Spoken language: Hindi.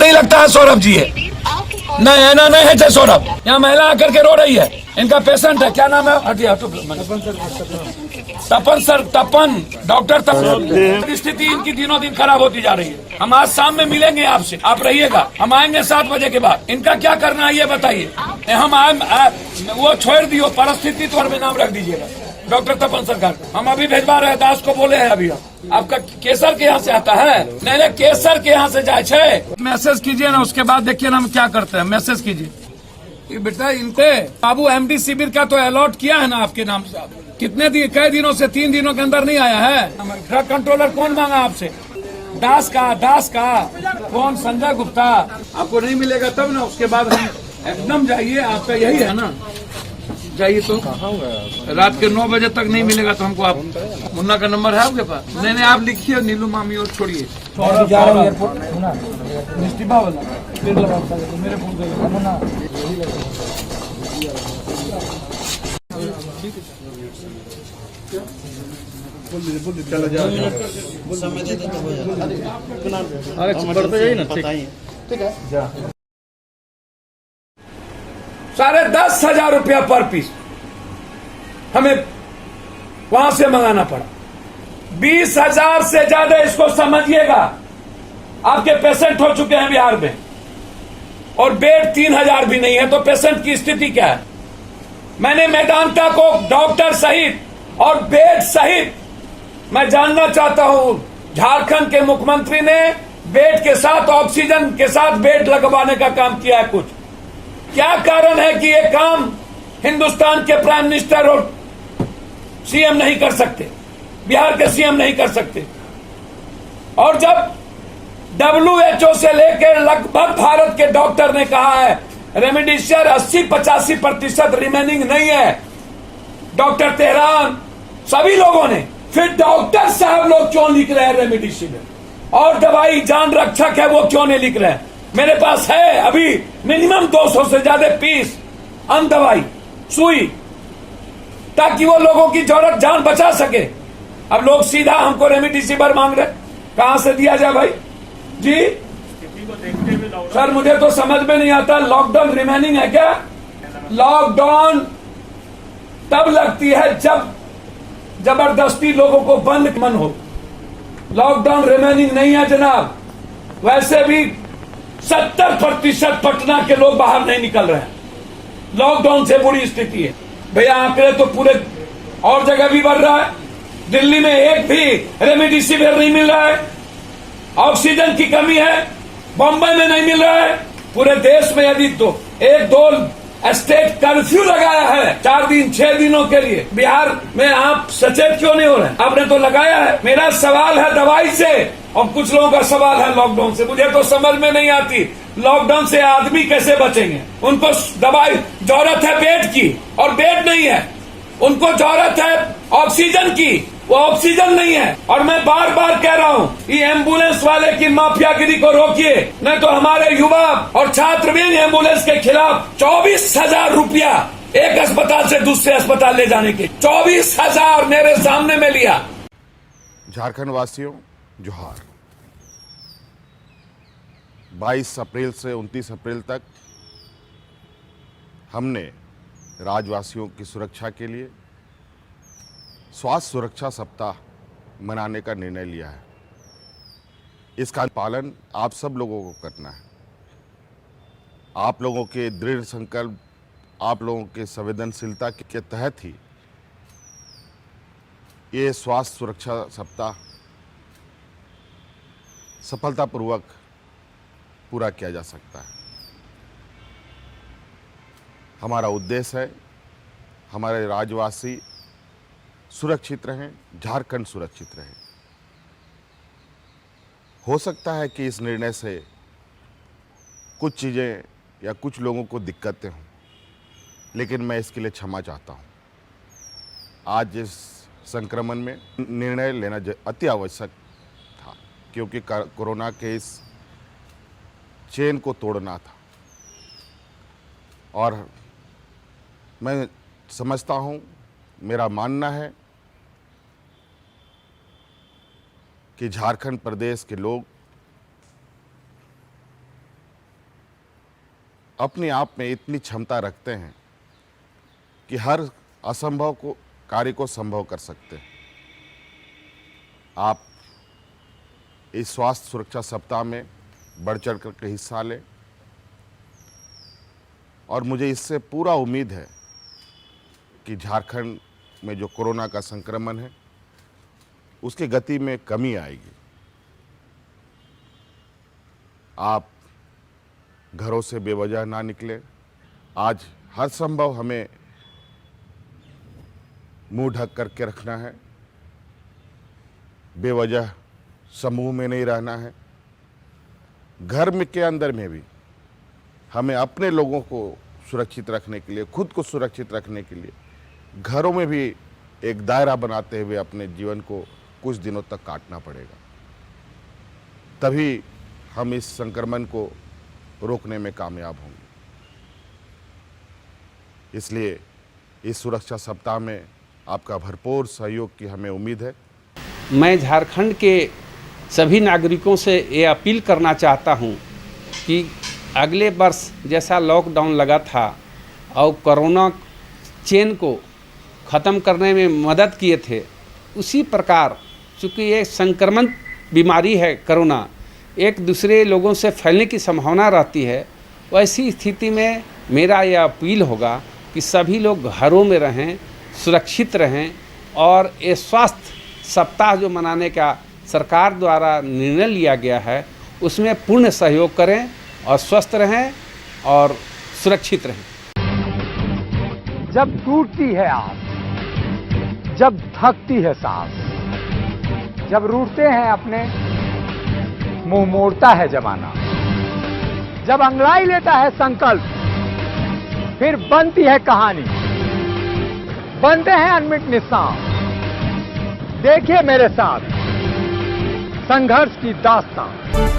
नहीं लगता है सौरभ जी है, नहीं है ना, नहीं है सौरभ। यहाँ महिला आकर के रो रही है, इनका पेशेंट है, क्या नाम है, हटिया तपन सर, तपन डॉक्टर तपन। स्थिति इनकी दिनों दिन खराब होती जा रही है। हम आज शाम में मिलेंगे आपसे, आप रहिएगा, हम आएंगे 7 बजे के बाद। इनका क्या करना है ये बताइए। हम वो छोड़ दियो, परिस्थिति तौर में नाम रख दीजिएगा डॉक्टर तपन सरकार। हम अभी भेजवा रहे हैं, दास को बोले हैं अभी। आपका केसर के यहाँ से आता है? नहीं नहीं, केसर के यहाँ से जाए छे। मैसेज कीजिए ना, उसके बाद देखिए ना हम क्या करते हैं। मैसेज कीजिए ये बेटा। इनके बाबू एमडी शिविर का तो अलॉट किया है ना आपके नाम से। कितने दिन, कई दिनों से, 3 दिनों के अंदर नहीं आया है। ड्रग कंट्रोलर कौन मांगा आपसे? दास का कौन? संजय गुप्ता। आपको नहीं मिलेगा तब ना, उसके बाद हम एकदम जाइए। आपका यही है ना, जाइए तो रात के 9 बजे तक नहीं मिलेगा तो हमको। आप मुन्ना का नंबर है आपके पास? नहीं नहीं, आप लिखिए नीलू मामी और छोड़िए निस्टिबा वाला मेरे फोन से चलो जाओ। समय दे तो हो जाता। अरे बढ़ते जाइए ना, ठीक है। 10,500 रुपया पर पीस हमें वहां से मंगाना पड़ा। 20,000 से ज्यादा, इसको समझिएगा। आपके पेशेंट हो चुके हैं बिहार में, और बेड 3,000 भी नहीं है, तो पेशेंट की स्थिति क्या है? मैंने मेदांता को डॉक्टर सहित और बेड सहित, मैं जानना चाहता हूं, झारखंड के मुख्यमंत्री ने बेड के साथ, ऑक्सीजन के साथ बेड लगवाने का काम किया है कुछ? क्या कारण है कि ये काम हिंदुस्तान के प्राइम मिनिस्टर और सीएम नहीं कर सकते, बिहार के सीएम नहीं कर सकते? और जब WHO से लेकर लगभग भारत के डॉक्टर ने कहा है रेमडेसिविर 80-85% रिमेनिंग नहीं है, डॉक्टर तेहरान, सभी लोगों ने, फिर डॉक्टर साहब लोग क्यों लिख रहे हैं रेमडेसिविर? और दवाई जान रक्षक है, वो क्यों नहीं लिख रहे हैं? मेरे पास है अभी मिनिमम 200 से ज्यादा पीस अन दवाई, सुई, ताकि वो लोगों की जरूरत जान बचा सके। अब लोग सीधा हमको रेमडेसिविर मांग रहे, कहां से दिया जाए भाई जी? सर मुझे तो समझ में नहीं आता, लॉकडाउन रिमेनिंग है क्या? लॉकडाउन तब लगती है जब जबरदस्ती लोगों को बंद मन हो। लॉकडाउन रिमेनिंग नहीं है जनाब। वैसे भी 70% पटना के लोग बाहर नहीं निकल रहे हैं, लॉकडाउन से बुरी स्थिति है भैया। आंकड़े तो पूरे और जगह भी बढ़ रहा है। दिल्ली में एक भी रेमडेसिविर नहीं मिल रहा है, ऑक्सीजन की कमी है, बम्बई में नहीं मिल रहा है। पूरे देश में यदि तो 1-2 स्टेट कर्फ्यू लगाया है 4 दिन 6 दिनों के लिए, बिहार में आप सचेत क्यों नहीं हो रहे? आपने तो लगाया है। मेरा सवाल है दवाई से, और कुछ लोगों का सवाल है लॉकडाउन से। मुझे तो समझ में नहीं आती, लॉकडाउन से आदमी कैसे बचेंगे? उनको दवाई जरूरत है बेड की, और बेड नहीं है। उनको जरूरत है ऑक्सीजन की, वो ऑक्सीजन नहीं है। और मैं बार बार कह रहा हूँ, ये एम्बुलेंस वाले की माफियागिरी को रोकिए, नहीं तो हमारे युवा और छात्र भी एम्बुलेंस के खिलाफ 24,000 रुपया एक अस्पताल से दूसरे अस्पताल ले जाने के, 24,000 मेरे सामने में लिया। झारखंड वासियों जोहार। 22 अप्रैल से 29 अप्रैल तक हमने राज्यवासियों की सुरक्षा के लिए स्वास्थ्य सुरक्षा सप्ताह मनाने का निर्णय लिया है। इसका पालन आप सब लोगों को करना है। आप लोगों के दृढ़ संकल्प, आप लोगों के संवेदनशीलता के तहत ही ये स्वास्थ्य सुरक्षा सप्ताह सफलतापूर्वक पूरा किया जा सकता है। हमारा उद्देश्य है हमारे राज्यवासी सुरक्षित रहें, झारखंड सुरक्षित रहे। हो सकता है कि इस निर्णय से कुछ चीज़ें या कुछ लोगों को दिक्कतें हों, लेकिन मैं इसके लिए क्षमा चाहता हूं। आज इस संक्रमण में निर्णय लेना अति आवश्यक था, क्योंकि कोरोना के इस चेन को तोड़ना था। और मैं समझता हूं, मेरा मानना है कि झारखंड प्रदेश के लोग अपने आप में इतनी क्षमता रखते हैं कि हर असंभव को कार्य को संभव कर सकते हैं। आप इस स्वास्थ्य सुरक्षा सप्ताह में बढ़ चढ़ कर हिस्सा लें और मुझे इससे पूरा उम्मीद है कि झारखंड में जो कोरोना का संक्रमण है उसकी गति में कमी आएगी। आप घरों से बेवजह ना निकले। आज हर संभव हमें मुंह ढक करके रखना है, बेवजह समूह में नहीं रहना है। घर में के अंदर में भी हमें अपने लोगों को सुरक्षित रखने के लिए, खुद को सुरक्षित रखने के लिए घरों में भी एक दायरा बनाते हुए अपने जीवन को कुछ दिनों तक काटना पड़ेगा। तभी हम इस संक्रमण को रोकने में कामयाब होंगे। इसलिए इस सुरक्षा सप्ताह में आपका भरपूर सहयोग की हमें उम्मीद है। मैं झारखंड के सभी नागरिकों से ये अपील करना चाहता हूँ कि अगले वर्ष जैसा लॉकडाउन लगा था और कोरोना चेन को ख़त्म करने में मदद किए थे, उसी प्रकार चूँकि ये संक्रमण बीमारी है कोरोना, एक दूसरे लोगों से फैलने की संभावना रहती है। वैसी स्थिति में मेरा यह अपील होगा कि सभी लोग घरों में रहें, सुरक्षित रहें और ये स्वास्थ्य सप्ताह जो मनाने का सरकार द्वारा निर्णय लिया गया है उसमें पूर्ण सहयोग करें और स्वस्थ रहें और सुरक्षित रहें। जब टूटती है आस, जब थकती है सांस, जब रूठते हैं अपने, मुंह मोड़ता है जमाना, जब अंगड़ाई लेता है संकल्प, फिर बनती है कहानी, बनते हैं अनमिट निशान। देखिए मेरे साथ संघर्ष की दास्तान।